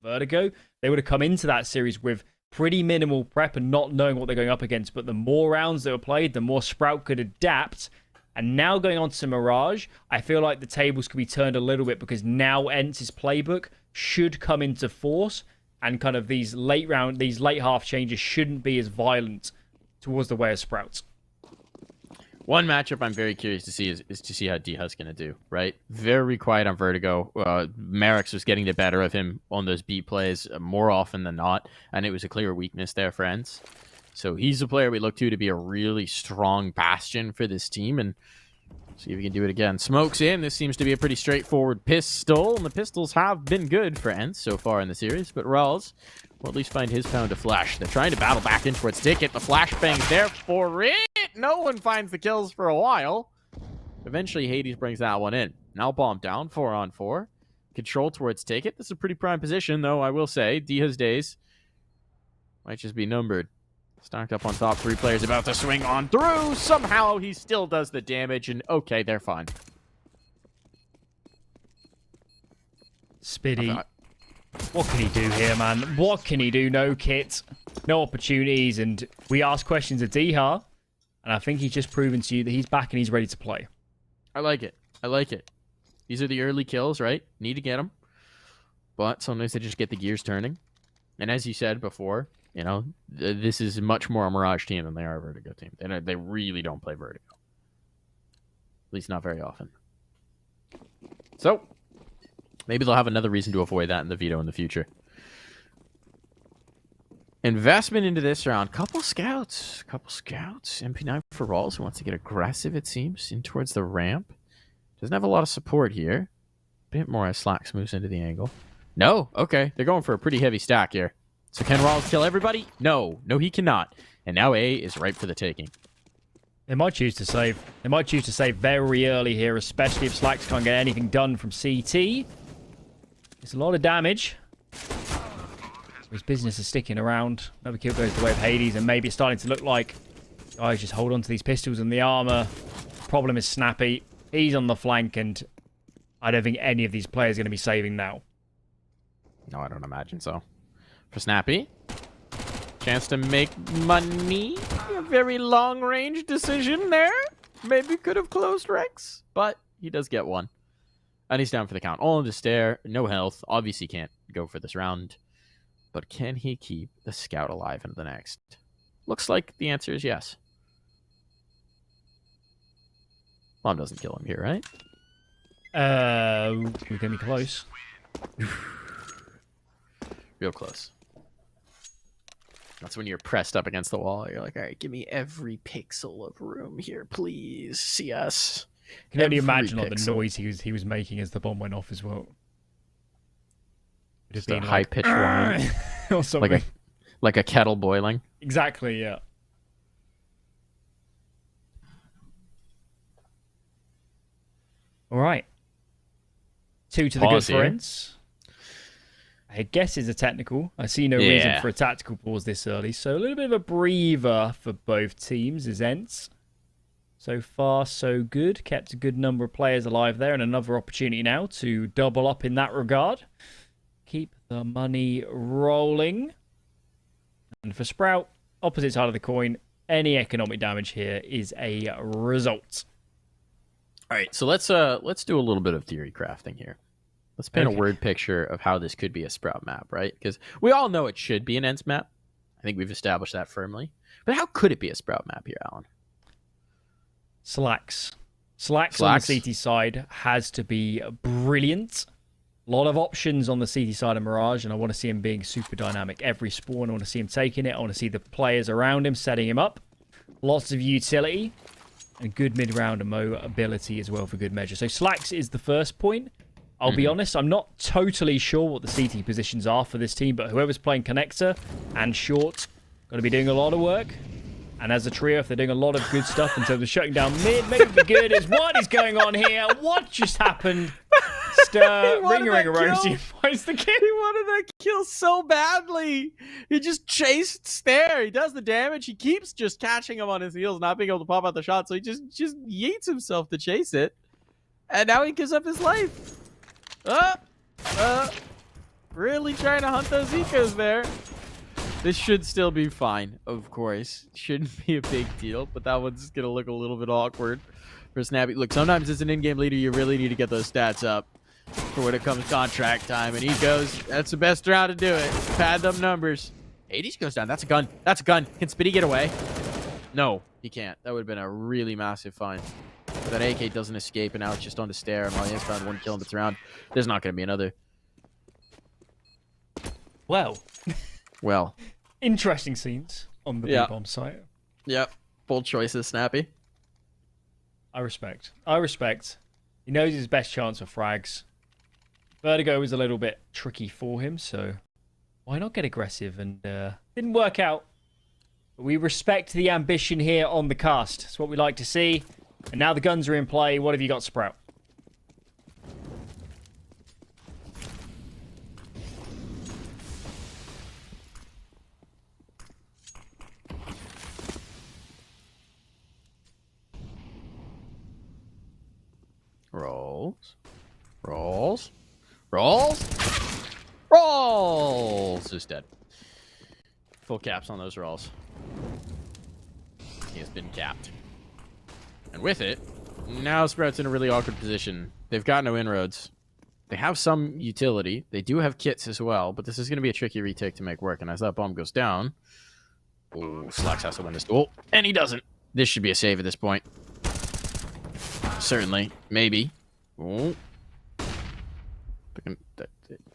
Vertigo, they would have come into that series with pretty minimal prep and not knowing what they're going up against. But the more rounds that were played, the more Sprout could adapt. And now going on to Mirage, I feel like the tables could be turned a little bit because now Ence's playbook should come into force, and kind of these late half changes shouldn't be as violent towards the way of Sprouts. One matchup I'm very curious to see is to see how Diha's going to do, right? Very quiet on Vertigo. Merrick's was getting the better of him on those B plays more often than not, and it was a clear weakness there for Ence. So he's a player we look to be a really strong bastion for this team, and see if he can do it again. Smokes in. This seems to be a pretty straightforward pistol, and the pistols have been good for Ence so far in the series, but Rawls will at least find his pound of flesh. They're trying to battle back in towards Ticket. The flashbang's there for it. No one finds the kills for a while. Eventually, Hades brings that one in. Now bomb down, 4-on-4. Control towards Ticket. This is a pretty prime position, though, I will say. Diha's days might just be numbered. Stacked up on top, 3 players about to swing on through. Somehow he still does the damage, and okay, they're fine. Spiddy, what can he do here, man? What can he do? No kit, no opportunities, and we ask questions of Diha, and I think he's just proven to you that he's back and he's ready to play. I like it. I like it. These are the early kills, right? Need to get them. But sometimes they just get the gears turning. And as you said before, you know, this is much more a Mirage team than they are a Vertigo team. They really don't play Vertigo. At least not very often. So, maybe they'll have another reason to avoid that in the veto in the future. Investment into this round. Couple scouts. MP9 for Rawls, who wants to get aggressive, it seems, in towards the ramp. Doesn't have a lot of support here. Bit more as Slacks moves into the angle. No, okay. They're going for a pretty heavy stack here. So can Rawls kill everybody? No, he cannot. And now A is ripe for the taking. They might choose to save. They might choose to save very early here, especially if Slacks can't get anything done from CT. It's a lot of damage. His business is sticking around. Another kill goes the way of Hades, and maybe it's starting to look like guys just hold on to these pistols and the armor. Problem is Snappy. He's on the flank, and I don't think any of these players are going to be saving now. No, I don't imagine so. For Snappy, chance to make money. A very long-range decision there. Maybe could have closed Rex, but he does get one. And he's down for the count. All in the stair, no health. Obviously can't go for this round. But can he keep the scout alive into the next? Looks like the answer is yes. Mom doesn't kill him here, right? We're going to be close. Real close. That's when you're pressed up against the wall. You're like, all right, give me every pixel of room here, please. CS. I can only imagine like, the noise he was making as the bomb went off as well. Just a high-pitched whine. Or something. Like a kettle boiling. Exactly, yeah. All right. 2 to the good for Ence. I guess it's a technical. I see no reason for a tactical pause this early. So a little bit of a breather for both teams is Ence. So far, so good. Kept a good number of players alive there, and another opportunity now to double up in that regard. Keep the money rolling. And for Sprout, opposite side of the coin, any economic damage here is a result. All right, so let's do a little bit of theory crafting here. Let's paint a word picture of how this could be a Sprout map, right? Because we all know it should be an Ence map. I think we've established that firmly. But how could it be a Sprout map here, Alan? Slacks on the CT side has to be brilliant. A lot of options on the CT side of Mirage, and I want to see him being super dynamic. Every spawn, I want to see him taking it. I want to see the players around him setting him up. Lots of utility and good mid-round mobility as well for good measure. So Slacks is the first point. I'll be honest, I'm not totally sure what the CT positions are for this team, but whoever's playing connector and short, going to be doing a lot of work. And as a trio, if they're doing a lot of good stuff in terms of shutting down mid, maybe the good is what is going on here? What just happened? Ring a Rosie finds the kill. He wanted that kill so badly. He just chased Stare. He does the damage. He keeps just catching him on his heels, not being able to pop out the shot. So he just yeets himself to chase it. And now he gives up his life. Really trying to hunt those ecos there. This should still be fine, of course. Shouldn't be a big deal, but that one's going to look a little bit awkward for Snappy. Look, sometimes as an in-game leader, you really need to get those stats up for when it comes contract time. And ecos, that's the best round to do it. Pad them numbers. Hades goes down. That's a gun. That's a gun. Can Spitty get away? No, he can't. That would have been a really massive find. But that AK doesn't escape, and now it's just on the stair. And while he has found one kill in this round, there's not going to be another. Well. Interesting scenes on the B-bomb site. Yep. Bold choices, Snappy. I respect. He knows his best chance for frags. Vertigo was a little bit tricky for him, so why not get aggressive? And didn't work out. But we respect the ambition here on the cast. It's what we like to see. And now the guns are in play. What have you got, Sprout? Rolls is dead. Full caps on those rolls. He has been capped. And with it, now Sprout's in a really awkward position. They've got no inroads. They have some utility. They do have kits as well, but this is going to be a tricky retake to make work. And as that bomb goes down, ooh, Slacks has to win this duel. And he doesn't. This should be a save at this point. Certainly. Maybe. Ooh.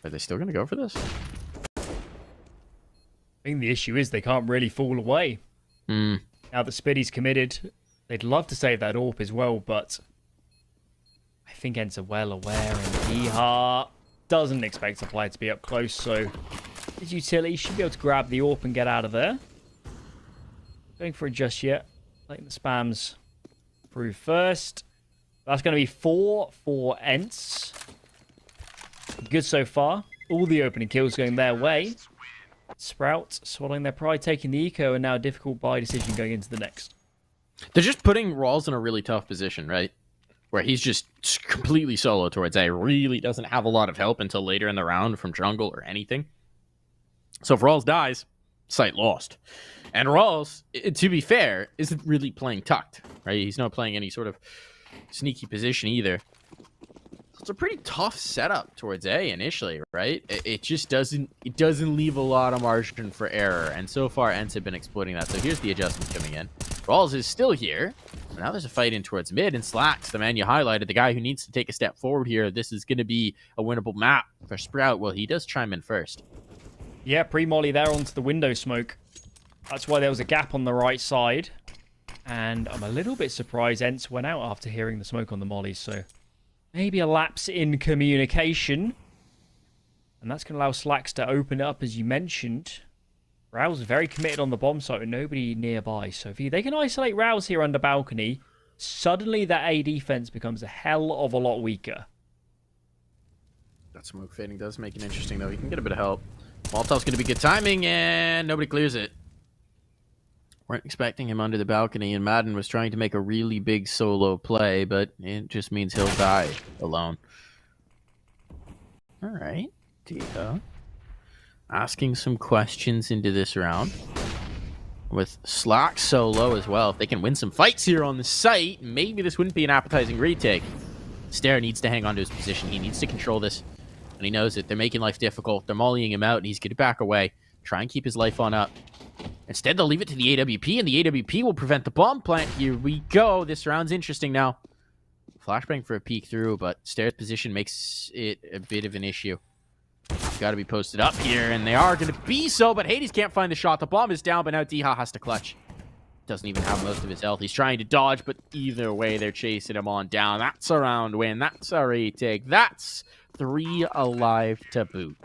Are they still going to go for this? I think the issue is they can't really fall away. Now that Spitty's committed, they'd love to save that AWP as well, but I think Ence are well aware, and Eha doesn't expect the player to be up close, so his utility should be able to grab the AWP and get out of there. Going for it just yet. Letting the spams through first. That's going to be 4 for Ence. Good so far. All the opening kills going their way. Sprout swallowing their pride, taking the eco, and now a difficult buy decision going into the next. They're just putting Rawls in a really tough position, right? Where he's just completely solo towards A. Really doesn't have a lot of help until later in the round from jungle or anything. So if Rawls dies, site lost. And Rawls, to be fair, isn't really playing tucked, right? He's not playing any sort of sneaky position either. It's a pretty tough setup towards A initially, right? It just doesn't leave a lot of margin for error, and so far Ence have been exploiting that. So here's the adjustment coming in. Rawls is still here. Now there's a fight in towards mid, and Slacks, the man you highlighted, the guy who needs to take a step forward here. This is going to be a winnable map for Sprout. Well, he does chime in first. Yeah, pre-molly there onto the window smoke. That's why there was a gap on the right side. And I'm a little bit surprised Ence went out after hearing the smoke on the mollies, so maybe a lapse in communication. And that's going to allow Slacks to open it up, as you mentioned. Rouse very committed on the bomb site with nobody nearby. So if they can isolate Rouse here under balcony, suddenly that A defense becomes a hell of a lot weaker. That smoke fading does make it interesting, though. He can get a bit of help. Molotov's going to be good timing, and nobody clears it. Weren't expecting him under the balcony, and Madden was trying to make a really big solo play, but it just means he'll die alone. All right, Dia. Asking some questions into this round. With Slack solo as well. If they can win some fights here on the site, maybe this wouldn't be an appetizing retake. Stair needs to hang on to his position. He needs to control this, and he knows it. They're making life difficult. They're mollying him out, and he's going to back away. Try and keep his life on up. Instead, they'll leave it to the AWP, and the AWP will prevent the bomb plant. Here we go. This round's interesting now. Flashbang for a peek through, but Stair's position makes it a bit of an issue. Got to be posted up here, and they are going to be so, but Hades can't find the shot. The bomb is down, but now Diha has to clutch. Doesn't even have most of his health. He's trying to dodge, but either way, they're chasing him on down. That's a round win. That's a retake. That's 3 alive to boot.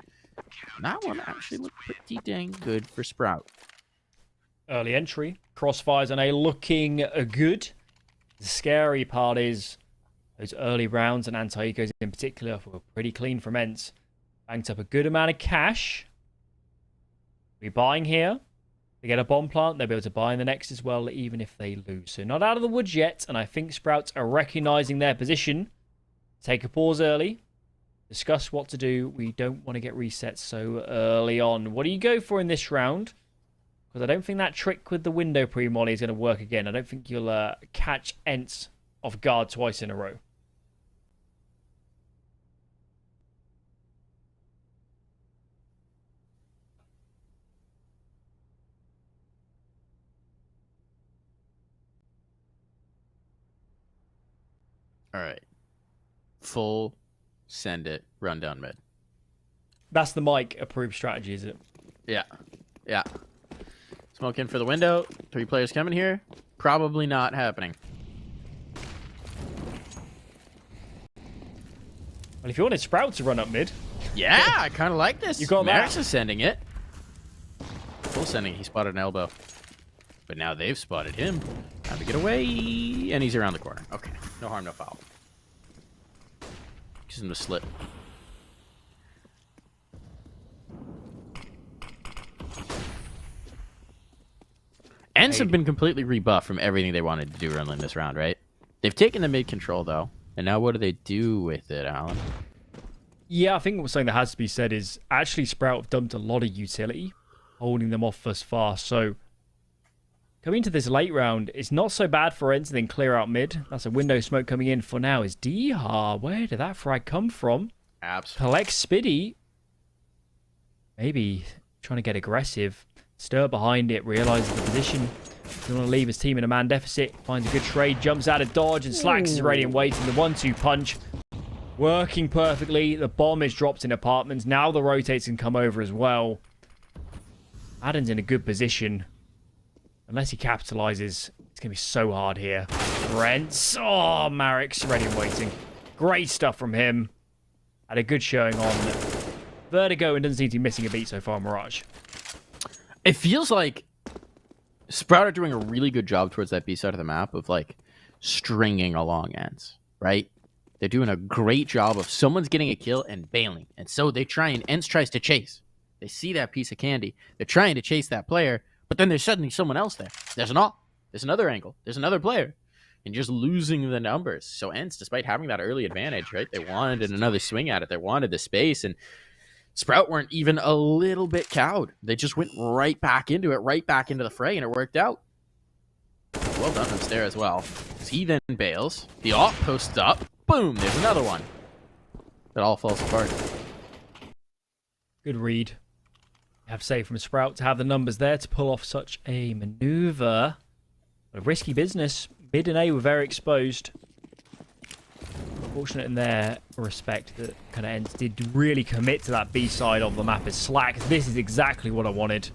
And that one actually looked pretty dang good for Sprout. Early entry. Crossfires and A looking good. The scary part is those early rounds and anti-ecos in particular were pretty clean from Ence. Banked up a good amount of cash. We're buying here. They get a bomb plant. They'll be able to buy in the next as well, even if they lose. So not out of the woods yet. And I think Sprouts are recognizing their position. Take a pause early. Discuss what to do. We don't want to get reset so early on. What do you go for in this round? Because I don't think that trick with the window pre-molly is going to work again. I don't think you'll catch Ence off guard twice in a row. All right. Full send it, run down mid. That's the Mike approved strategy, is it? Yeah. Yeah. Smoke in for the window. 3 players coming here. Probably not happening. Well, if you wanted Sprout to run up mid. Yeah, I kind of like this. You got Max that. is sending it. Full sending. He spotted an elbow. But now they've spotted him. Time to get away. And he's around the corner. Okay. No harm, no foul. Gives him the slit. Ents have been completely rebuffed from everything they wanted to do early in this round, right? They've taken the mid control, though. And now what do they do with it, Alan? Yeah, I think something that has to be said is actually Sprout have dumped a lot of utility, holding them off thus far. So coming into this late round, it's not so bad for Ents to then clear out mid. That's a window smoke coming in for now. Is Dha? Where did that frag come from? Absolutely. Collect Spiddy. Maybe trying to get aggressive. Stir behind it, realizes the position. Doesn't want to leave his team in a man deficit. Finds a good trade, jumps out of dodge, and slacks his radiant weight in the 1-2 punch. Working perfectly. The bomb is dropped in apartments. Now the rotates can come over as well. Adden's in a good position. Unless he capitalizes, it's going to be so hard here. Rents. Oh, Marek's ready and waiting. Great stuff from him. Had a good showing on Vertigo and doesn't seem to be missing a beat so far, Mirage. It feels like Sprout are doing a really good job towards that B side of the map of, like, stringing along Ents, right? They're doing a great job of someone's getting a kill and bailing. And so they try and Ents tries to chase. They see that piece of candy. They're trying to chase that player, but then there's suddenly someone else there. There's an op. There's another angle. There's another player. And just losing the numbers. So Ents, despite having that early advantage, right? They wanted another swing at it. They wanted the space, and Sprout weren't even a little bit cowed. They just went right back into it, right back into the fray, and it worked out. Well done from Stair as well. He then bails. The op posts up. Boom, there's another one. It all falls apart. Good read. Have save from Sprout to have the numbers there to pull off such a maneuver. A risky business. Mid and A were very exposed. Fortunate in their respect that kind of Ents did really commit to that B side of the map as Slack. This is exactly what I wanted.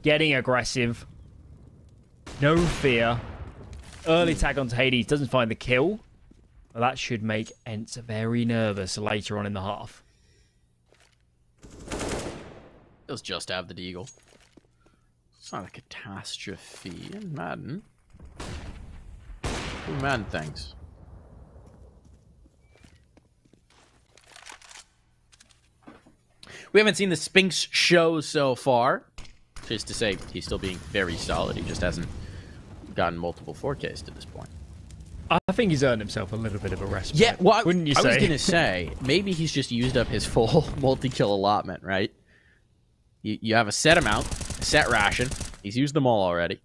Getting aggressive. No fear. Early tag onto Hades. Doesn't find the kill. Well, that should make Ents very nervous later on in the half. Let's just have the Deagle. It's not a catastrophe in Madden. Do Madden things. We haven't seen the Spinks show so far. Just to say, he's still being very solid. He just hasn't gotten multiple 4Ks to this point. I think he's earned himself a little bit of a respite. Yeah, well, wouldn't you say? I was going to say, maybe he's just used up his full multi-kill allotment, right? You have a set amount, a set ration. He's used them all already.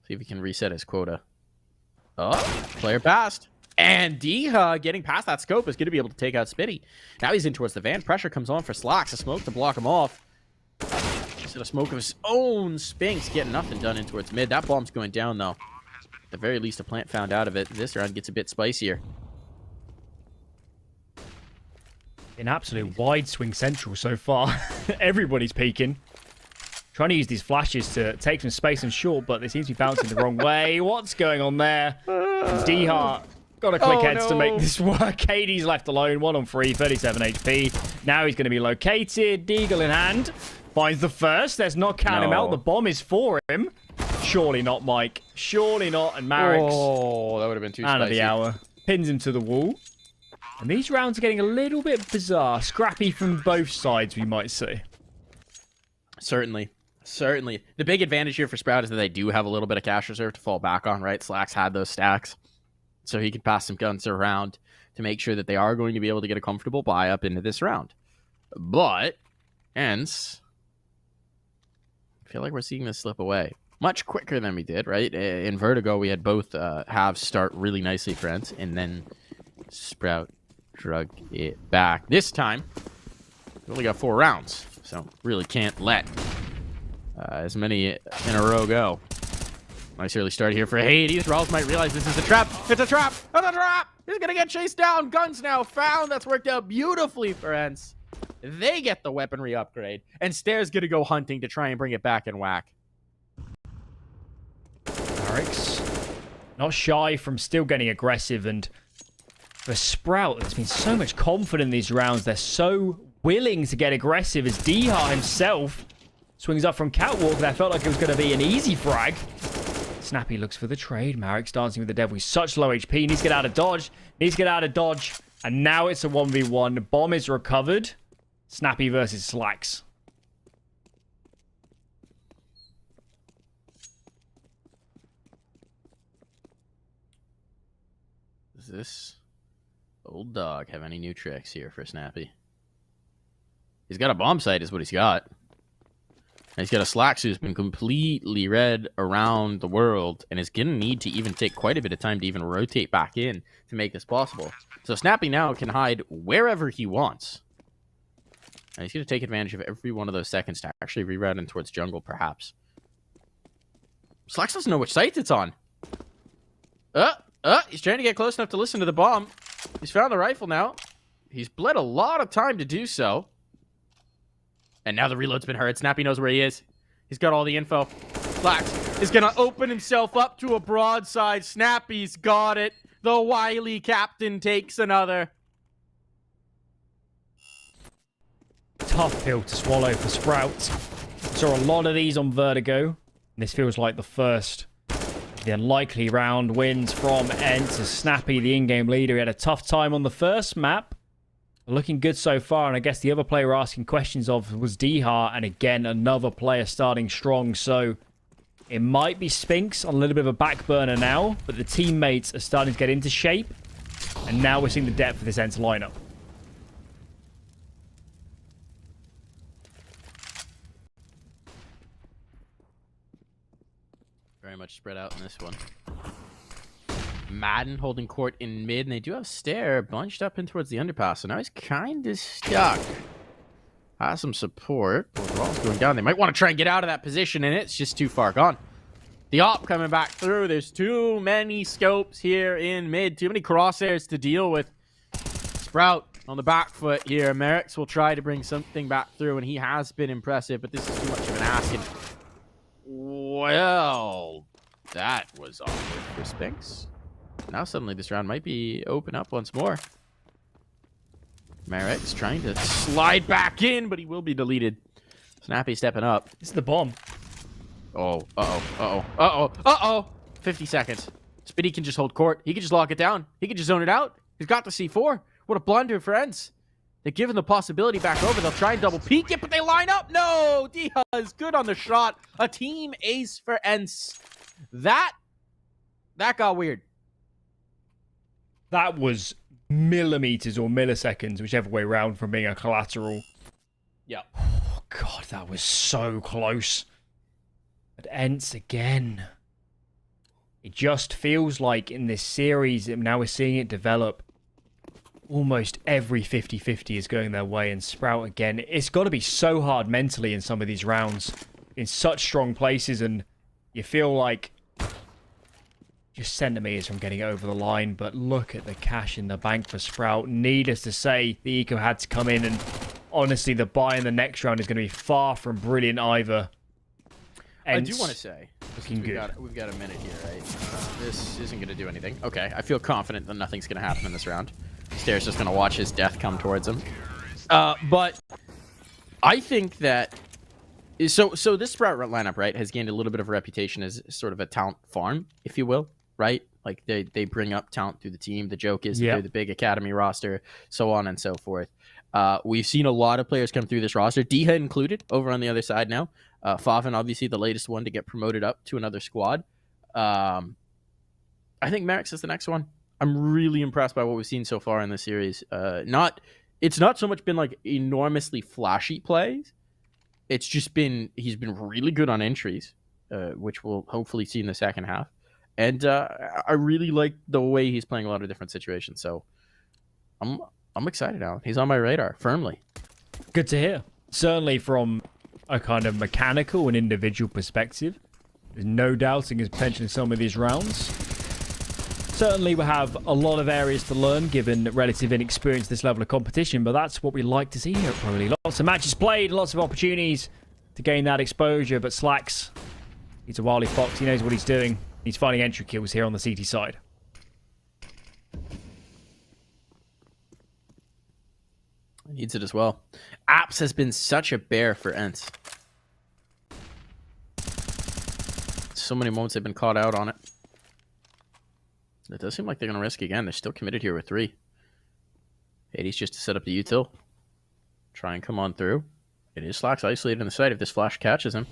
See if he can reset his quota. Oh, player passed. And Dha getting past that scope is going to be able to take out Spitty. Now he's in towards the van. Pressure comes on for Slacks. A smoke to block him off. Instead of smoke of his own, Spinks getting nothing done in towards mid. That bomb's going down, though. At the very least, a plant found out of it. This round gets a bit spicier. An absolute wide swing central so far. Everybody's peeking. Trying to use these flashes to take some space and short, but they seem to be bouncing the wrong way. What's going on there? Dha got a quick heads to make this work. Hades left alone. 1 on 3, 37 HP. Now he's going to be located. Deagle in hand. Finds the first. Let's not count him out. The bomb is for him. Surely not, Mike. Surely not. And Marek's that would have been too spicy. of the hour. Pins him to the wall. And these rounds are getting a little bit bizarre. Scrappy from both sides, we might say. Certainly. Certainly. The big advantage here for Sprout is that they do have a little bit of cash reserve to fall back on, right? Slacks had those stacks, so he could pass some guns around. to make sure that they are going to be able to get a comfortable buy up into this round. But Ence, I feel like we're seeing this slip away much quicker than we did, right? In Vertigo, we had both halves start really nicely for Ence, and then Sprout drug it back. This time, we only got 4 rounds, so really can't let as many in a row go. Nice early start here for Hades. Rawls might realize this is a trap. It's a trap! It's a trap! He's gonna get chased down. Guns now found. That's worked out beautifully for Ence. They get the weaponry upgrade, and Stair's gonna go hunting to try and bring it back and whack. Marix, not shy from still getting aggressive, and for Sprout, there's been so much confidence in these rounds. They're so willing to get aggressive as Diha himself swings up from Catwalk. That felt like it was going to be an easy frag. Snappy looks for the trade. Marix dancing with the devil. He's such low HP. Needs to get out of dodge. Needs to get out of dodge. And now it's a 1v1. Bomb is recovered. Snappy versus Slacks. Does this old dog have any new tricks here for Snappy? He's got a bomb site is what he's got. And he's got a Slacks who's been completely red around the world and is going to need to even take quite a bit of time to even rotate back in to make this possible. So Snappy now can hide wherever he wants. And he's going to take advantage of every one of those seconds to actually reroute in towards jungle, perhaps. Slacks doesn't know which site it's on. He's trying to get close enough to listen to the bomb. He's found the rifle now. He's bled a lot of time to do so. And now the reload's been heard. Snappy knows where he is. He's got all the info. Slacks is going to open himself up to a broadside. Snappy's got it. The wily captain takes another. Tough pill to swallow for Sprout. Saw a lot of these on Vertigo. This feels like the first. The unlikely round wins from Ence as Snappy, the in-game leader. He had a tough time on the first map. Looking good so far, and I guess the other player we're asking questions of was Diha, and again, another player starting strong, so it might be Spinks on a little bit of a back burner now, but the teammates are starting to get into shape, and now we're seeing the depth of this Ence lineup. Very much spread out in this one. Madden holding court in mid, and they do have Stair bunched up in towards the underpass, so now he's kind of stuck. Has some support. Overall's going down. They might want to try and get out of that position, and it's just too far gone. The op coming back through. There's too many scopes here in mid. Too many crosshairs to deal with. Sprout on the back foot here. Merrick's will try to bring something back through, and he has been impressive, but this is too much of an ask. And, well, that was awkward for Spinks. Now suddenly this round might be open up once more. Merrick's trying to slide back in, but he will be deleted. Snappy stepping up. This is the bomb. Oh, uh-oh. 50 seconds. Spitty can just hold court. He can just lock it down. He can just zone it out. He's got the C4. What a blunder for Ence. They're given the possibility back over. They'll try and double peek it, but they line up. No! Diha is good on the shot. A team ace for Ence. That got weird. That was millimeters or milliseconds, whichever way around, from being a collateral. Yeah. Oh, God, that was so close. But Ence again. It just feels like in this series, now we're seeing it develop, almost every 50-50 is going their way, and Sprout again. It's got to be so hard mentally in some of these rounds, in such strong places, and you feel like just centimeters from getting over the line. But look at the cash in the bank for Sprout. Needless to say, the eco had to come in, and honestly, the buy in the next round is going to be far from brilliant either. Ence, I do want to say, looking good. We've got a minute here, right? This isn't going to do anything. Okay, I feel confident that nothing's going to happen in this round. Stair's just going to watch his death come towards him. But I think that... So this Sprout lineup, right, has gained a little bit of a reputation as sort of a talent farm, if you will, right? Like, they bring up talent through the team. The joke is they're the big academy roster, so on and so forth. We've seen a lot of players come through this roster, Diha included, over on the other side now. Favin, obviously, the latest one to get promoted up to another squad. I think Merrick's is the next one. I'm really impressed by what we've seen so far in the series. It's not so much been like enormously flashy plays. It's just been he's been really good on entries, which we'll hopefully see in the second half. And I really like the way he's playing a lot of different situations. So I'm excited, Alan. He's on my radar firmly. Good to hear. Certainly from a kind of mechanical and individual perspective, there's no doubting his potential in some of these rounds. Certainly we have a lot of areas to learn given relative inexperience at this level of competition, but that's what we like to see here at Pro League. Lots of matches played, lots of opportunities to gain that exposure, but Slacks, he's a wily fox, he knows what he's doing. He's finding entry kills here on the CT side. Needs it as well. Apps has been such a bear for Ence. So many moments they've been caught out on it. It does seem like they're going to risk again. They're still committed here with 3. Hades just to set up the util. Try and come on through. It is Slacks isolated in the site if this flash catches him.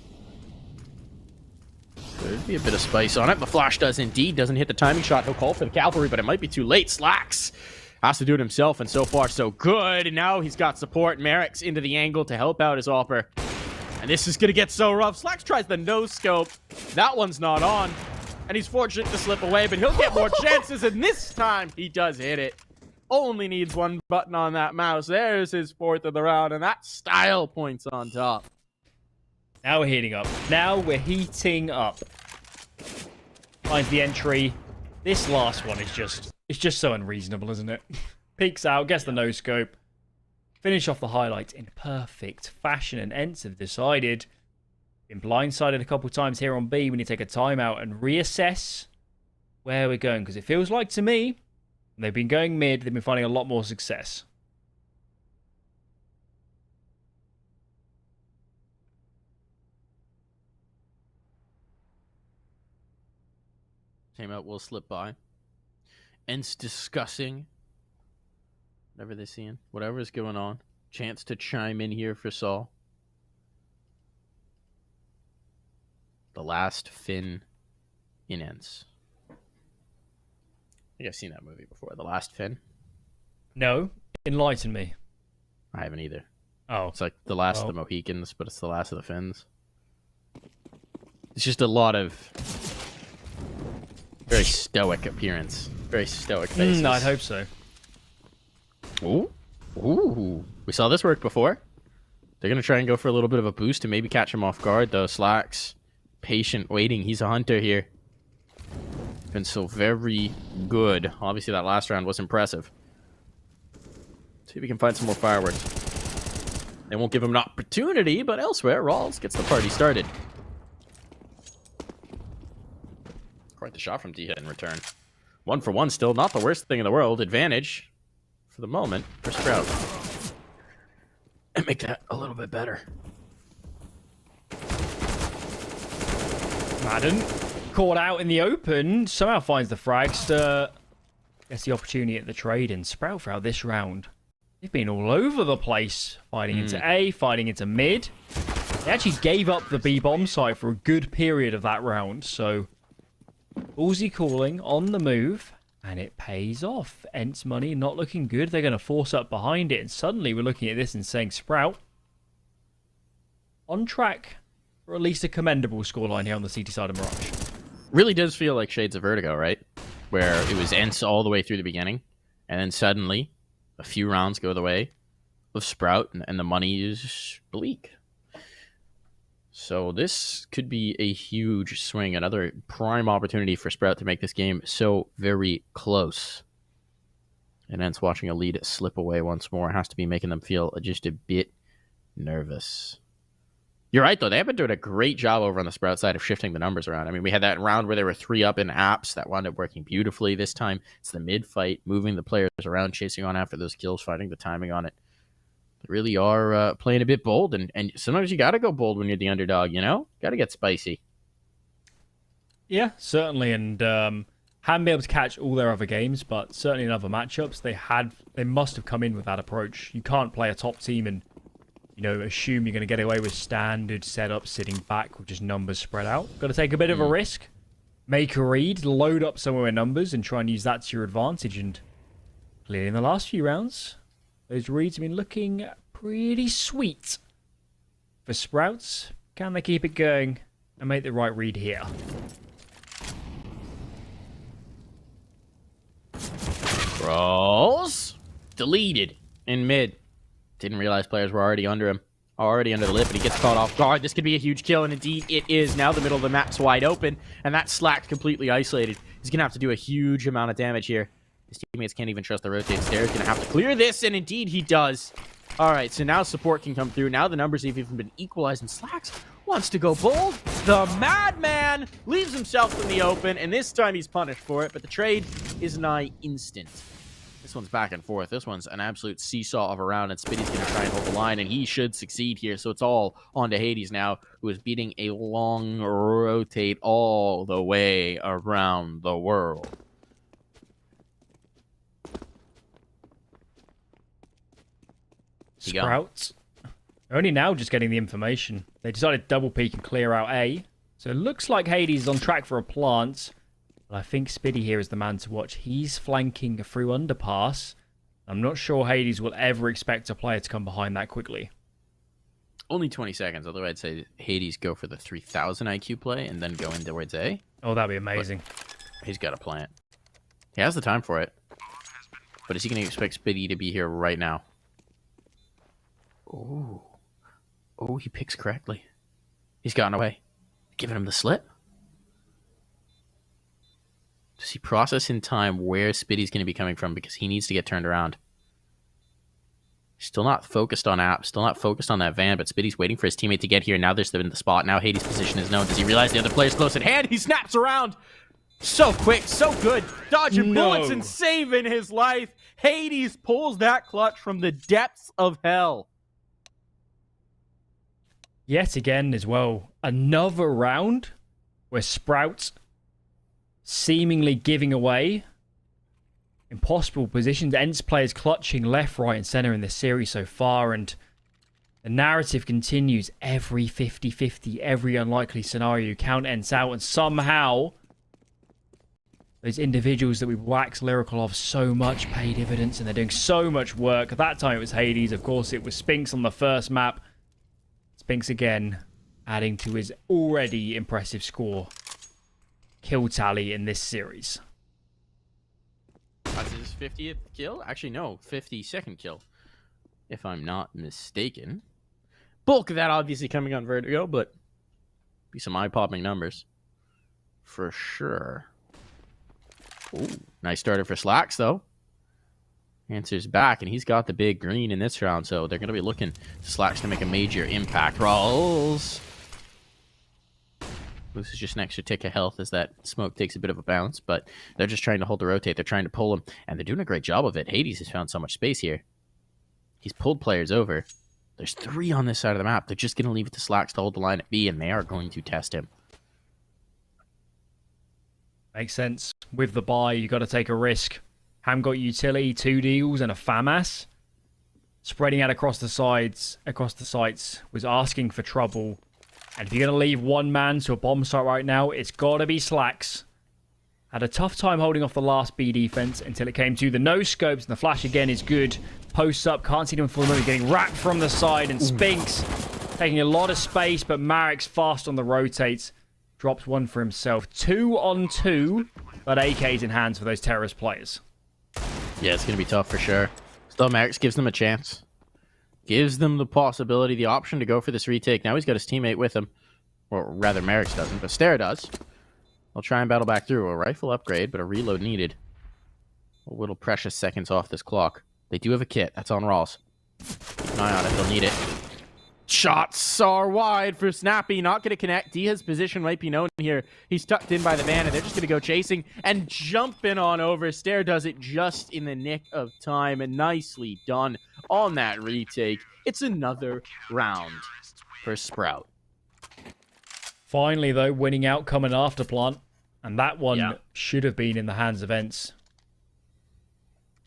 Could be a bit of spice on it. The flash does indeed. Doesn't hit the timing shot. He'll call for the cavalry, but it might be too late. Slacks has to do it himself, and so far so good. And now he's got support. Merrick's into the angle to help out his Opper. And this is going to get so rough. Slacks tries the no-scope. That one's not on. And he's fortunate to slip away, but he'll get more chances, and this time he does hit it. Only needs one button on that mouse. There's his 4th of the round, and that style points on top. Now we're heating up. Now we're heating up. Finds the entry. This last one is just so unreasonable, isn't it? Peeks out, gets the no-scope. Finish off the highlights in perfect fashion, and Ence have decided... Been blindsided a couple times here on B. We need to take a timeout and reassess where we're going. Because it feels like to me, they've been going mid. They've been finding a lot more success. Timeout will slip by. Ence discussing whatever they're seeing. Whatever's going on. Chance to chime in here for Saul. The last Finn in Ence. I think I've seen that movie before. The Last Finn? No. Enlighten me. I haven't either. Oh. It's like the last of the Mohicans, but it's the last of the Finns. It's just a lot of very stoic appearance. Very stoic faces. I'd hope so. Ooh. Ooh. We saw this work before. They're going to try and go for a little bit of a boost to maybe catch him off guard, though. Slacks. Patient waiting. He's a hunter here. Been so very good. Obviously, that last round was impressive. See if we can find some more fireworks. They won't give him an opportunity, but elsewhere, Rawls gets the party started. Quite the shot from D-Head in return. 1 for 1 still. Not the worst thing in the world. Advantage for the moment for Sprout. And make that a little bit better. Madden, caught out in the open, somehow finds the fragster. Gets the opportunity at the trade, and Sprout throughout this round, they've been all over the place. Fighting into A, fighting into mid. They actually gave up the B bomb site for a good period of that round, so ballsy calling on the move, and it pays off. Ence money not looking good. They're going to force up behind it, and suddenly we're looking at this and saying Sprout on track for at least a commendable scoreline here on the CT side of Mirage. Really does feel like Shades of Vertigo, right? Where it was Ence all the way through the beginning, and then suddenly a few rounds go the way of Sprout, and the money is bleak. So this could be a huge swing, another prime opportunity for Sprout to make this game so very close. And Ence watching a lead slip away once more has to be making them feel just a bit nervous. You're right, though. They have been doing a great job over on the Sprout side of shifting the numbers around. I mean, we had that round where there were 3 up in apps that wound up working beautifully. This time, it's the mid-fight, moving the players around, chasing on after those kills, finding the timing on it. They really are playing a bit bold, and sometimes you got to go bold when you're the underdog, you know? Got to get spicy. Yeah, certainly, and haven't been able to catch all their other games, but certainly in other matchups, they must have come in with that approach. You can't play a top team and assume you're going to get away with standard setup sitting back with just numbers spread out. Got to take a bit of a risk. make a read, load up somewhere in numbers, and try and use that to your advantage. And clearly in the last few rounds, those reads have been looking pretty sweet for Sprouts. Can they keep it going and make the right read here? Rolls. Deleted in mid. Didn't realize players were already under him. Already under the lip, and he gets caught off guard. This could be a huge kill, and indeed it is. Now the middle of the map's wide open, and that Slack completely isolated. He's going to have to do a huge amount of damage here. His teammates can't even trust the rotate stairs. Going to have to clear this, and indeed he does. All right, so now support can come through. Now the numbers have even been equalized, and Slacks wants to go bold. The madman leaves himself in the open, and this time he's punished for it, but the trade is nigh instant. This one's back and forth. This one's an absolute seesaw of a round, and Spitty's going to try and hold the line, and he should succeed here. So it's all on to Hades now, who is beating a long rotate all the way around the world. Sprouts. They're only now just getting the information. They decided to double peek and clear out A. So it looks like Hades is on track for a plant. But I think Spitty here is the man to watch. He's flanking through underpass. I'm not sure Hades will ever expect a player to come behind that quickly. Only 20 seconds, although I'd say Hades go for the 3000 IQ play and then go in towards A. Oh, that'd be amazing. But he's got a plant. He has the time for it. But is he going to expect Spitty to be here right now? Oh. Oh, he picks correctly. He's gotten away. Giving him the slip. Does he process in time where Spitty's going to be coming from? Because he needs to get turned around. Still not focused on App. Still not focused on that van. But Spitty's waiting for his teammate to get here. Now they're in the spot. Now Hades' position is known. Does he realize the other player's close at hand? He snaps around. So quick. So good. Dodging bullets and saving his life. Hades pulls that clutch from the depths of hell. Yet again as well, another round where Sprouts seemingly giving away impossible positions. Ence players clutching left, right, and center in this series so far, and the narrative continues. Every 50-50, every unlikely scenario, you count Ence out, and somehow those individuals that we wax lyrical of so much pay dividends, and they're doing so much work. At that time it was Hades, of course it was Spinks on the first map. Spinks again, adding to his already impressive score kill tally in this series. That's his 50th kill? Actually, no, 52nd kill, if I'm not mistaken. Bulk of that obviously coming on Vertigo, but be some eye-popping numbers for sure. Ooh, nice starter for Slacks, though. Answer's back, and he's got the big green in this round, so they're going to be looking to Slacks to make a major impact. Rolls. This is just an extra tick of health as that smoke takes a bit of a bounce, but they're just trying to hold the rotate. They're trying to pull him, and they're doing a great job of it. Hades has found so much space here. He's pulled players over. There's 3 on this side of the map. They're just going to leave it to Slacks to hold the line at B, and they are going to test him. Makes sense. With the buy, you got to take a risk. Haven't got utility, 2 deals, and a FAMAS. Spreading out across the sides, was asking for trouble. And if you're going to leave one man to a bomb site right now, it's got to be Slacks. Had a tough time holding off the last B defense until it came to the no-scopes, and the flash again is good. Posts up, can't see them for the moment, getting wrapped from the side, and Spinks taking a lot of space, but Marek's fast on the rotates. Drops one for himself. 2 on 2, but AK's in hands for those terrorist players. Yeah, it's going to be tough for sure. Still, Marek's gives them a chance. Gives them the possibility, the option to go for this retake. Now he's got his teammate with him. Or rather, Marek's doesn't, but Stare does. They'll try and battle back through. A rifle upgrade, but a reload needed. A little precious seconds off this clock. They do have a kit. That's on Rawls. Keep an eye on it. They'll need it. Shots are wide for Snappy. Not going to connect. Dia's position might be known here. He's tucked in by the van, and they're just going to go chasing and jumping on over. Stare does it just in the nick of time, and nicely done on that retake. It's another round for Sprout. Finally, though, winning outcome and after plant. And that one should have been in the hands of Ence.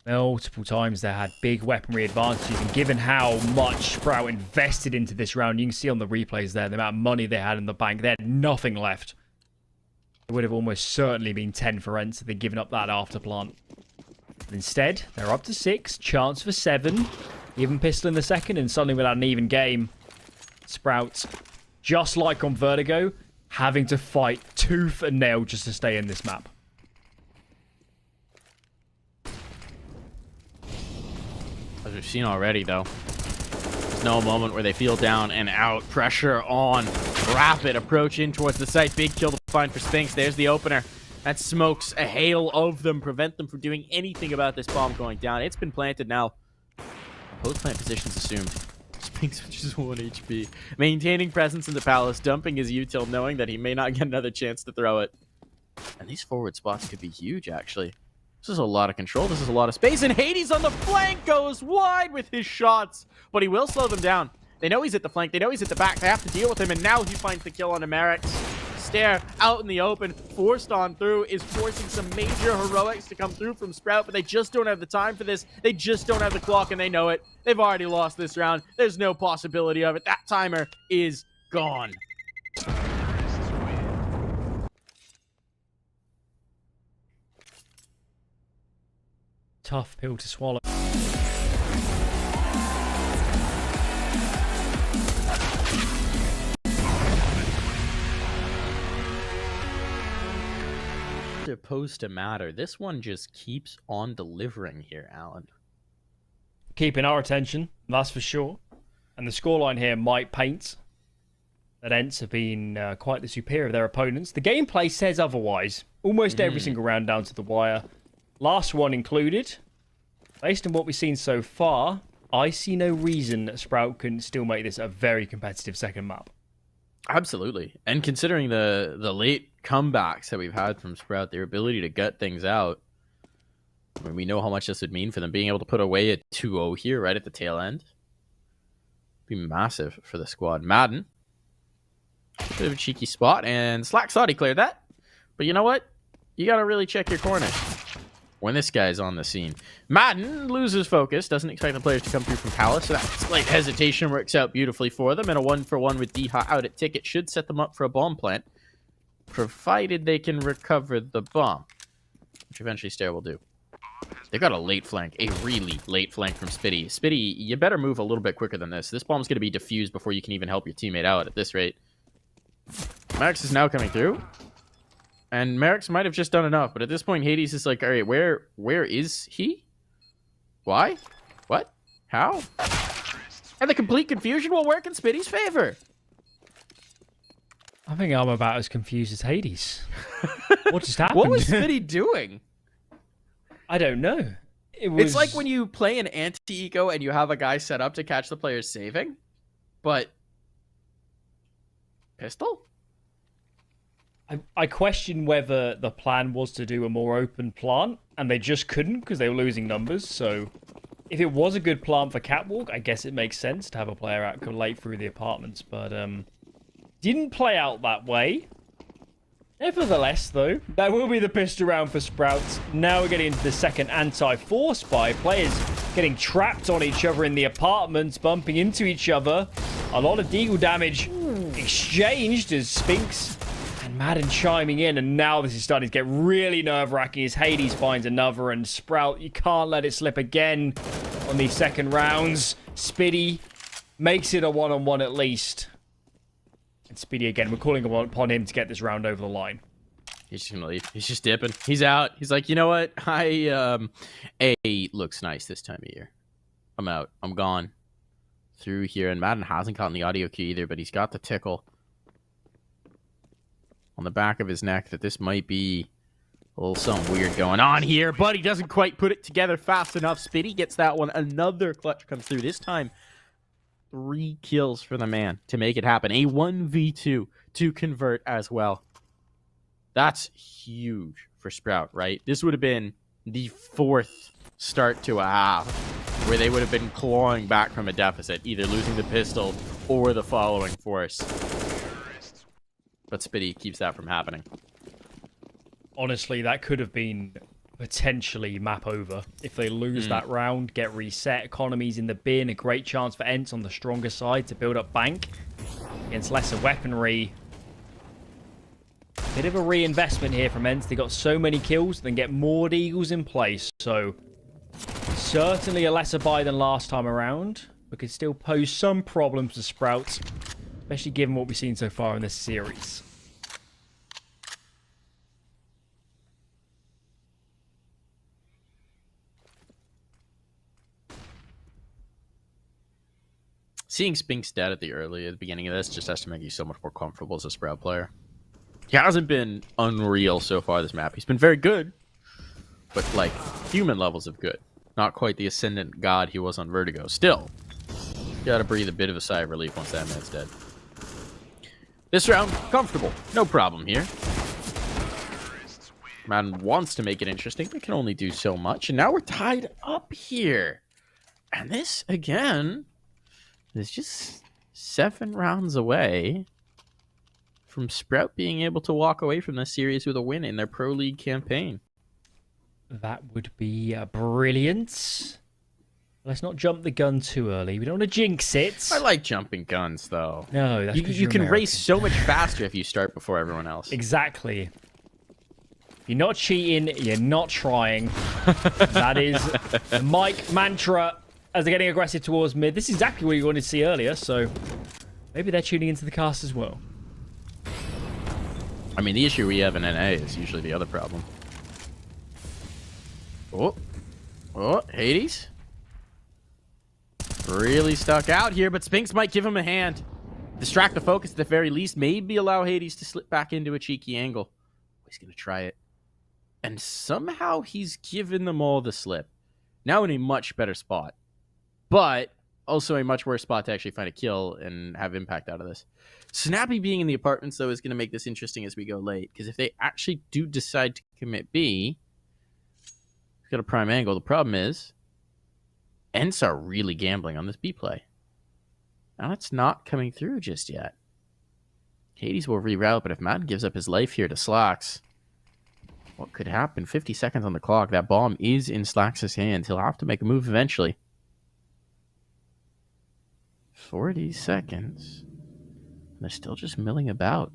Multiple times they had big weaponry advantages, and given how much Sprout invested into this round, you can see on the replays there the amount of money they had in the bank. They had nothing left. It would have almost certainly been 10 for Ence if they'd given up that after plant. But instead, they're up to 6. Chance for 7. Even pistol in the second, and suddenly without an even game, Sprout, just like on Vertigo, having to fight tooth and nail just to stay in this map. As we've seen already, though, there's no moment where they feel down and out. Pressure on. Rapid approach in towards the site. Big kill to find for Spinks. There's the opener. That smokes a hail of them. Prevent them from doing anything about this bomb going down. It's been planted now. Post-plant positions assumed. Spinks with just 1 HP. Maintaining presence in the palace. Dumping his util, knowing that he may not get another chance to throw it. And these forward spots could be huge, actually. This is a lot of control. This is a lot of space. And Hades on the flank goes wide with his shots. But he will slow them down. They know he's at the flank. They know he's at the back. They have to deal with him. And now he finds the kill on a Mirage. Stare out in the open. Forced on through. Is forcing some major heroics to come through from Sprout. But they just don't have the time for this. They just don't have the clock. And they know it. They've already lost this round. There's no possibility of it. That timer is gone. Tough pill to swallow. Supposed to matter. This one just keeps on delivering here, Alan. Keeping our attention, that's for sure. And the scoreline here might paint that Ence have been quite the superior of their opponents. The gameplay says otherwise. Almost every single round down to the wire. Last one included. Based on what we've seen so far, I see no reason that Sprout couldn't still make this a very competitive second map. Absolutely. And considering the late comebacks that we've had from Sprout, their ability to gut things out, I mean, we know how much this would mean for them. Being able to put away a 2-0 here right at the tail end be massive for the squad. Madden, bit of a cheeky spot, and Slack thought he cleared that. But you know what? You got to really check your corners when this guy's on the scene. Madden loses focus, doesn't expect the players to come through from Palace, so that slight hesitation works out beautifully for them, and a 1-for-1 with D out at Ticket should set them up for a bomb plant, provided they can recover the bomb, which eventually Stare will do. They've got a late flank, a really late flank from Spitty. Spitty, you better move a little bit quicker than this. This bomb's going to be defused before you can even help your teammate out at this rate. Max is now coming through. And Merrick's might have just done enough, but at this point, Hades is like, all right, where is he? Why? What? How? And the complete confusion will work in Spitty's favor. I think I'm about as confused as Hades. What just happened? What was Spitty doing? I don't know. It's like when you play an anti-eco and you have a guy set up to catch the player's saving, but pistol? I question whether the plan was to do a more open plant, and they just couldn't because they were losing numbers. So if it was a good plant for Catwalk, I guess it makes sense to have a player out come late through the apartments. But didn't play out that way. Nevertheless, though, that will be the pistol round for Sprouts. Now we're getting into the second anti-force by players getting trapped on each other in the apartments, bumping into each other. A lot of deagle damage exchanged as Spinks and Madden chiming in, and now this is starting to get really nerve-wracking as Hades finds another, and Sprout, you can't let it slip again on these second rounds. Spitty makes it a one-on-one at least. And Spitty again, we're calling upon him to get this round over the line. He's just gonna leave. He's just dipping. He's out. He's like, you know what? A looks nice this time of year. I'm out. I'm gone. Through here, and Madden hasn't gotten the audio cue either, but he's got the tickle on the back of his neck that this might be a little something weird going on here, but he doesn't quite put it together fast enough. Spitty gets that one. Another clutch comes through. This time, 3 kills for the man to make it happen. A 1v2 to convert as well. That's huge for Sprout, right? This would have been the 4th start to a half where they would have been clawing back from a deficit, either losing the pistol or the following force. But Spitty keeps that from happening. Honestly, that could have been potentially map over. If they lose that round, get reset, economies in the bin, a great chance for Ence on the stronger side to build up bank against lesser weaponry. Bit of a reinvestment here from Ence. They got so many kills, then get more Deagles in place. So certainly a lesser buy than last time around, but could still pose some problems to Sprouts, especially given what we've seen so far in this series. Seeing Spink's dead at the beginning of this just has to make you so much more comfortable as a Sprout player. He hasn't been unreal so far this map. He's been very good, but like human levels of good. Not quite the ascendant god he was on Vertigo. Still, you gotta breathe a bit of a sigh of relief once that man's dead. This round, comfortable. No problem here. Man wants to make it interesting, but can only do so much. And now we're tied up here. And this, again, is just 7 rounds away from Sprout being able to walk away from this series with a win in their Pro League campaign. That would be brilliant. Let's not jump the gun too early. We don't want to jinx it. I like jumping guns, though. No, that's you can race so much faster if you start before everyone else. Exactly. You're not cheating. You're not trying. That is the Mike mantra as they're getting aggressive towards mid. This is exactly what you wanted to see earlier, so maybe they're tuning into the cast as well. I mean, the issue we have in NA is usually the other problem. Oh, Hades. Really stuck out here, but Spinks might give him a hand. Distract the focus at the very least. Maybe allow Hades to slip back into a cheeky angle. He's going to try it. And somehow he's given them all the slip. Now in a much better spot. But also a much worse spot to actually find a kill and have impact out of this. Snappy being in the apartments, though, is going to make this interesting as we go late. Because if they actually do decide to commit B, we've got a prime angle. The problem is, Ence are really gambling on this B play. Now it's not coming through just yet. Hades will reroute, but if Madden gives up his life here to Slacks, what could happen? 50 seconds on the clock. That bomb is in Slacks' hands. He'll have to make a move eventually. 40 seconds. They're still just milling about.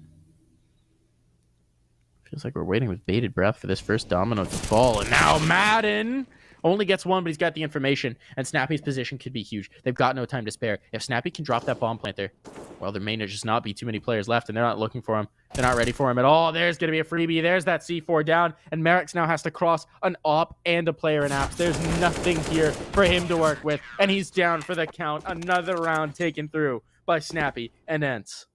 Feels like we're waiting with bated breath for this first domino to fall. And now Madden only gets one, but he's got the information. And Snappy's position could be huge. They've got no time to spare. If Snappy can drop that bomb planter, well, there may just not be too many players left, and they're not looking for him. They're not ready for him at all. There's going to be a freebie. There's that C4 down. And Merrick's now has to cross an op and a player in apps. There's nothing here for him to work with. And he's down for the count. Another round taken through by Snappy and Ence.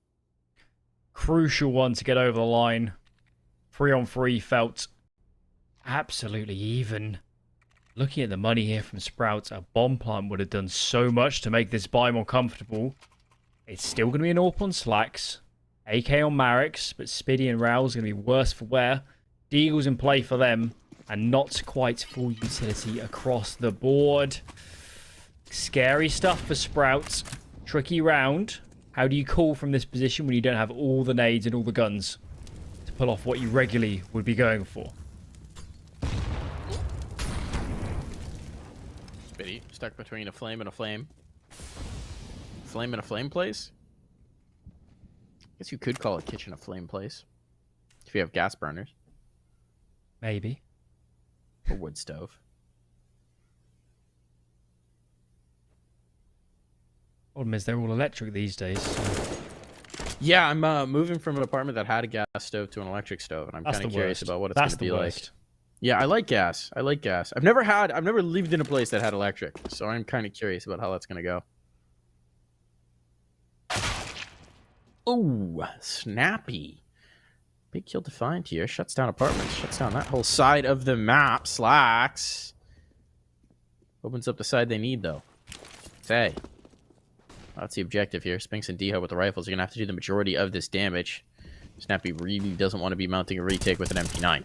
Crucial one to get over the line. 3-on-3 felt absolutely even. Looking at the money here from Sprouts, a bomb plant would have done so much to make this buy more comfortable. It's still going to be an AWP on Slacks. AK on Marix, but Spiddy and Raoul's going to be worse for wear. Deagle's in play for them, and not quite full utility across the board. Scary stuff for Sprouts. Tricky round. How do you call from this position when you don't have all the nades and all the guns to pull off what you regularly would be going for? Spiddy stuck between a flame and a flame. Flame and a flame place? I guess you could call a kitchen a flame place. If you have gas burners. Maybe. Or wood stove. Problem is they're all electric these days. So. Yeah, I'm moving from an apartment that had a gas stove to an electric stove, and I'm kind of curious about what it's going to be like. Yeah, I like gas. I've never lived in a place that had electric, so I'm kind of curious about how that's going to go. Oh, Snappy. Big kill to find here. Shuts down apartments. Shuts down that whole side of the map. Slacks. Opens up the side they need, though. Hey. That's the objective here. Spinks and D-Hub with the rifles are going to have to do the majority of this damage. Snappy really doesn't want to be mounting a retake with an MP9.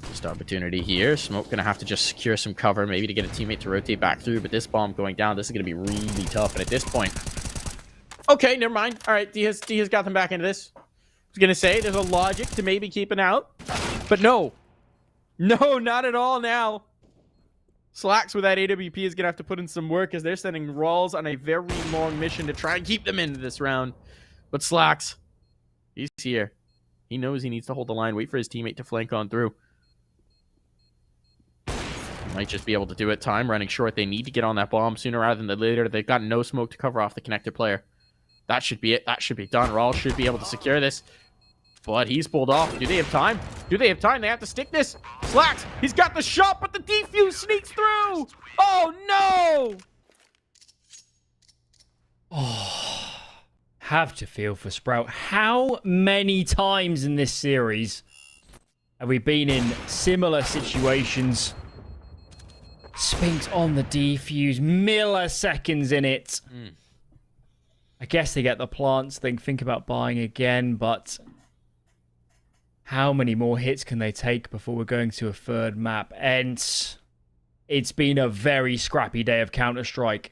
Just opportunity here. Smoke going to have to just secure some cover, maybe to get a teammate to rotate back through. But this bomb going down, this is going to be really tough. And at this point... Okay, never mind. All right, D has got them back into this. I was going to say, there's a logic to maybe keeping out. But no. No, not at all now. Slacks with that AWP is going to have to put in some work as they're sending Rawls on a very long mission to try and keep them into this round. But Slacks, he's here. He knows he needs to hold the line, wait for his teammate to flank on through. Might just be able to do it. Time running short. They need to get on that bomb sooner rather than later. They've got no smoke to cover off the connected player. That should be it. That should be done. Raul should be able to secure this. But he's pulled off. Do they have time? Do they have time? They have to stick this. Slacks. He's got the shot, but the defuse sneaks through. Oh, no. Oh, have to feel for Sprout. How many times in this series have we been in similar situations? Spinks on the defuse, milliseconds in it. I guess they get the plants, they think about buying again, but how many more hits can they take before we're going to a third map? Ence, it's been a very scrappy day of Counter-Strike,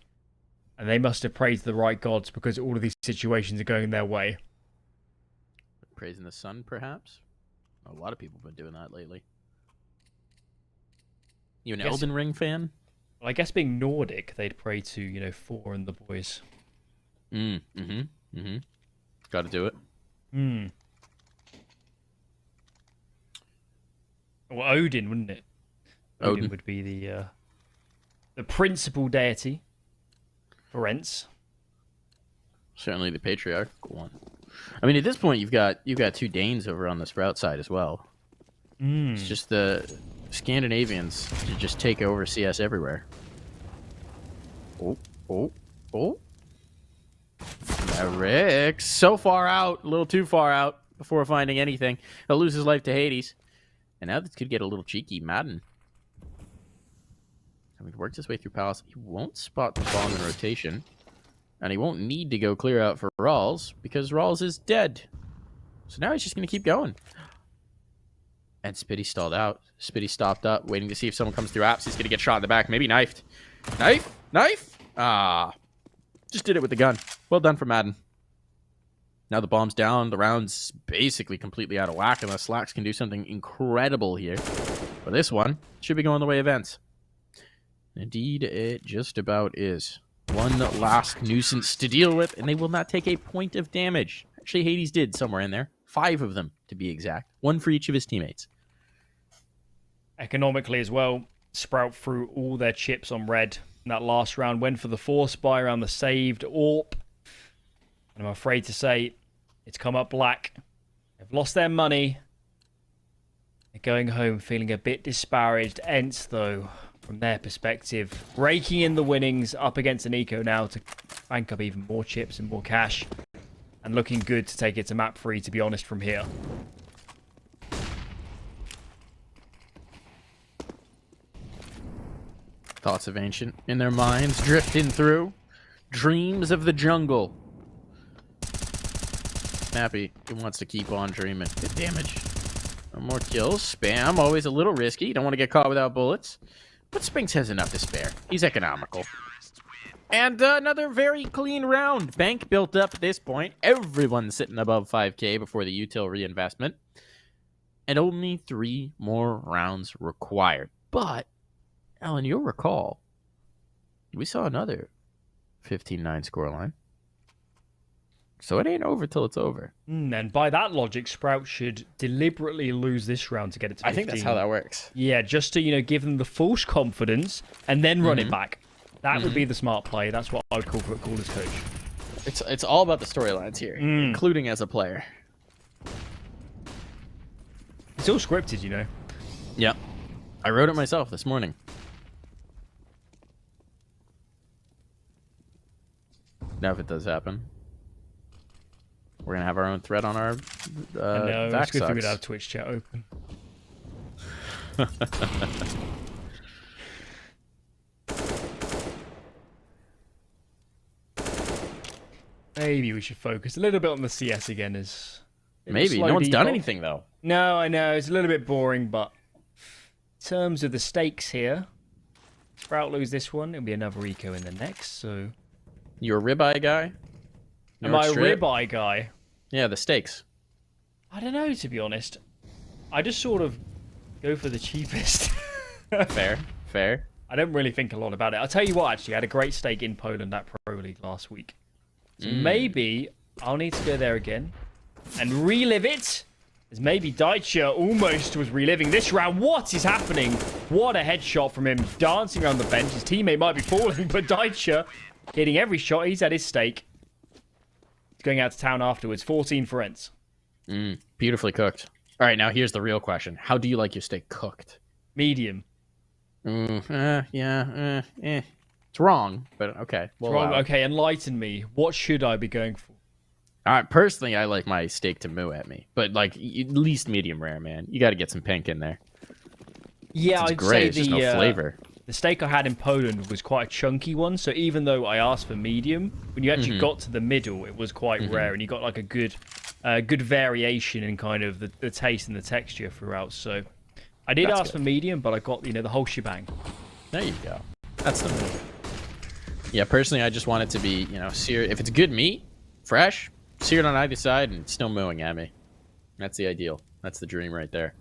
and they must have prayed to the right gods because all of these situations are going their way. Praising the sun, perhaps? A lot of people have been doing that lately. You an Elden Ring fan? Well, I guess being Nordic, they'd pray to, you know, Thor and the boys. Got to do it. Well, Odin, wouldn't it? Odin would be the principal deity for Ence. Certainly the patriarchal one. I mean, at this point, you've got two Danes over on the Sprout side as well. It's just the Scandinavians to just take over CS everywhere. Oh. Rick, so far out, a little too far out before finding anything. He'll lose his life to Hades. And now this could get a little cheeky. Madden. I mean, he works his way through Palace. He won't spot the bomb in rotation. And he won't need to go clear out for Rawls because Rawls is dead. So now he's just going to keep going. And Spitty stalled out. Spitty stopped up, waiting to see if someone comes through apps. He's going to get shot in the back. Maybe knifed. Knife? Ah. Just did it with the gun. Well done for Madden. Now the bomb's down. The round's basically completely out of whack unless Slacks can do something incredible here. But this one should be going the way of Ence. Indeed, it just about is. One last nuisance to deal with, and they will not take a point of damage. Actually, Hades did somewhere in there. 5 of them, to be exact. 1 for each of his teammates. Economically as well, Sprout threw all their chips on red in that last round. Went for the force buy around the saved AWP. And I'm afraid to say, it's come up black. They've lost their money. They're going home feeling a bit disparaged. Ence, though, from their perspective, raking in the winnings up against an eco now to bank up even more chips and more cash. And looking good to take it to map 3, to be honest, from here. Thoughts of Ancient in their minds, drifting through. Dreams of the jungle. Snappy, he wants to keep on dreaming. Good damage. No more kills. Spam, always a little risky. You don't want to get caught without bullets. But Spinks has enough to spare. He's economical. And another very clean round. Bank built up at this point. Everyone's sitting above 5k before the util reinvestment. And only 3 more rounds required. But, Alan, you'll recall, we saw another 15-9 scoreline. So it ain't over till it's over. And by that logic, Sprout should deliberately lose this round to get it to 15. I think that's how that works. Yeah, just to, you know, give them the false confidence and then run it back. That would be the smart play. That's what I would call for a caller's coach. It's all about the storylines here, including as a player. It's all scripted, you know. Yep. I wrote it myself this morning. Now if it does happen, we're going to have our own thread on our no, it's good for me to have Twitch chat open. Maybe we should focus a little bit on the CS again. Maybe. No one's done anything, though. No, I know. It's a little bit boring, but in terms of the stakes here, Sprout lose this one, it'll be another eco in the next, so... You're a ribeye guy? Am I a ribeye guy? Yeah, the stakes. I don't know, to be honest. I just sort of go for the cheapest. Fair. I don't really think a lot about it. I'll tell you what, actually, I had a great stake in Poland at Pro League last week. So maybe I'll need to go there again and relive it As maybe Daicha almost was reliving this round. What is happening? What a headshot from him, dancing around the bench. His teammate might be falling, but Daicha hitting every shot. He's at his stake. He's going out to town afterwards. 14 for Ence. Beautifully cooked. All right, now here's the real question. How do you like your steak cooked? Medium. Yeah. It's wrong, but okay. Well, wrong. Okay, enlighten me. What should I be going for? Personally, I like my steak to moo at me, but like at least medium rare, man. You got to get some pink in there. Yeah, I'd great. say It's just no flavor. The steak I had in Poland was quite a chunky one, so even though I asked for medium, when you actually got to the middle, it was quite rare, and you got like a good variation in kind of the taste and the texture throughout. So I did ask for medium, but I got the whole shebang. There you go. That's the move. Yeah, personally, I just want it to be seared. If it's good meat, fresh, seared on either side, and still mooing at me. That's the ideal. That's the dream right there.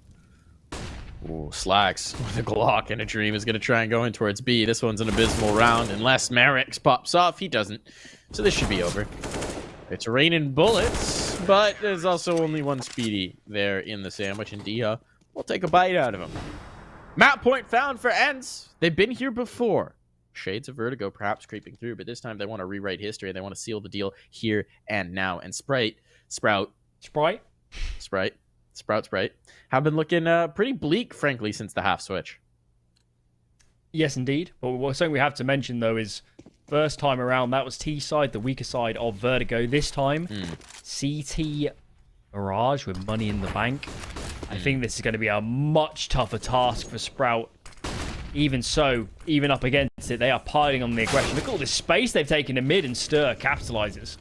Ooh, Slacks with a Glock and a dream is going to try and go in towards B. This one's an abysmal round unless Mirage pops off. He doesn't. So this should be over. It's raining bullets, but there's also only one Speedy there in the sandwich, and Dia will take a bite out of him. Map point found for Ence. They've been here before. Shades of Vertigo perhaps creeping through, but this time they want to rewrite history. They want to seal the deal here and now. And Sprout have been looking pretty bleak, frankly, since the half switch. Yes, indeed. But something we have to mention, though, is first time around, that was T side, the weaker side of Vertigo. This time, CT Mirage with money in the bank. I think this is going to be a much tougher task for Sprout. Even so, even up against it, they are piling on the aggression. Look at all this space they've taken to mid, and Stir capitalizes.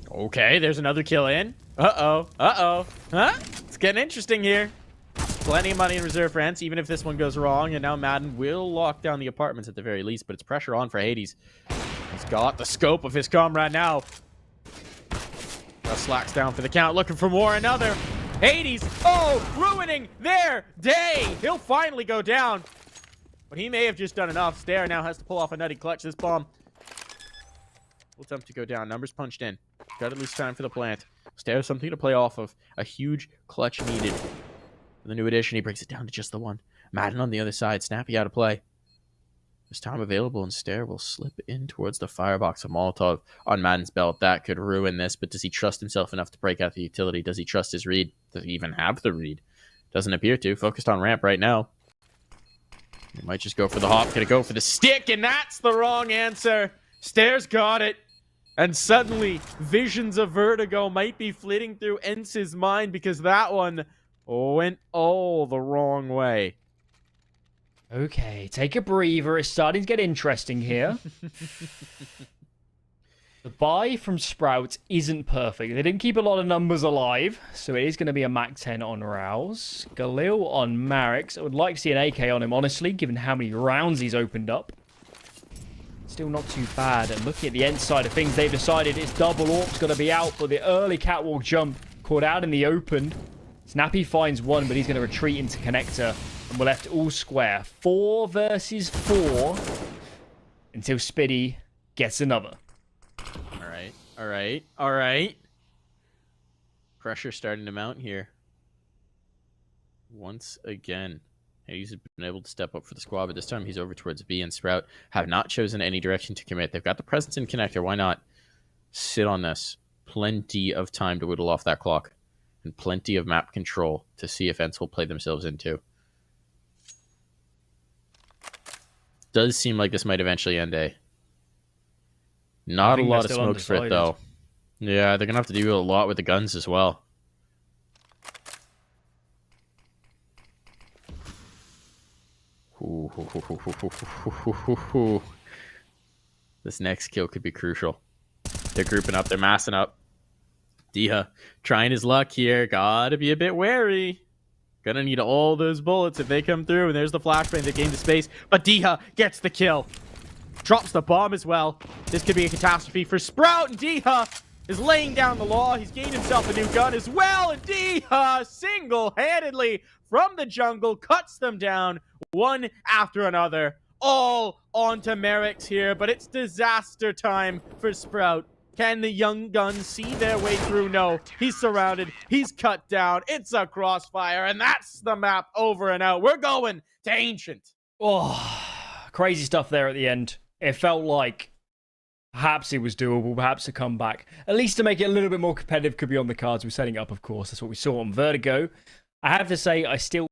Okay, there's another kill in. Uh-oh. Huh? It's getting interesting here. Plenty of money in reserve for Ence, even if this one goes wrong. And now Madden will lock down the apartments at the very least, but it's pressure on for Hades. He's got the scope of his comrade now. Slacks down for the count, looking for more. Another. Hades, ruining their day. He'll finally go down. But he may have just done enough. Stair now has to pull off a nutty clutch. This bomb will attempt to go down. Numbers punched in. Got at least time for the plant. Stair something to play off of. A huge clutch needed. For the new addition, he breaks it down to just the one. Madden on the other side. Snappy out of play. There's time available, and Stair will slip in towards the firebox of Molotov on Madden's belt. That could ruin this, but does he trust himself enough to break out the utility? Does he trust his read? Does he even have the read? Doesn't appear to. Focused on ramp right now. He might just go for the hop. Gonna go for the stick, and that's the wrong answer. Stair's got it. And suddenly, visions of Vertigo might be flitting through Ence's mind because that one went all the wrong way. Okay, take a breather. It's starting to get interesting here. The buy from Sprout isn't perfect. They didn't keep a lot of numbers alive, so it is going to be a Mac 10 on Rouse. Galil on Marix. I would like to see an AK on him, honestly, given how many rounds he's opened up. Still not too bad. And looking at the end side of things, they've decided it's double AWP's got to be out, but the early catwalk jump caught out in the open. Snappy finds one, but he's going to retreat into connector. And we're left all square. 4 versus 4 until Spiddy gets another. All right. Pressure starting to mount here. Once again, Hades has been able to step up for the squad, but this time he's over towards B, and Sprout have not chosen any direction to commit. They've got the presence in connector. Why not sit on this? Plenty of time to whittle off that clock, and plenty of map control to see if Ence will play themselves into. Does seem like this might eventually end A. Not a lot of smokes for it, though. Yeah, they're going to have to do a lot with the guns as well. This next kill could be crucial. They're grouping up. They're massing up. Dia trying his luck here. Gotta be a bit wary. Gonna need all those bullets if they come through. And there's the flashbang that gained the space. But Dia gets the kill. Drops the bomb as well. This could be a catastrophe for Sprout. And Dia is laying down the law. He's gained himself a new gun as well. And Dia single-handedly from the jungle cuts them down one after another. All onto Merrick's here. But it's disaster time for Sprout. Can the young guns see their way through? No. He's surrounded. He's cut down. It's a crossfire, and that's the map over and out. We're going to Ancient. Oh, crazy stuff there at the end. It felt like perhaps it was doable, perhaps a comeback. At least to make it a little bit more competitive could be on the cards. We're setting it up, of course. That's what we saw on Vertigo. I have to say, I still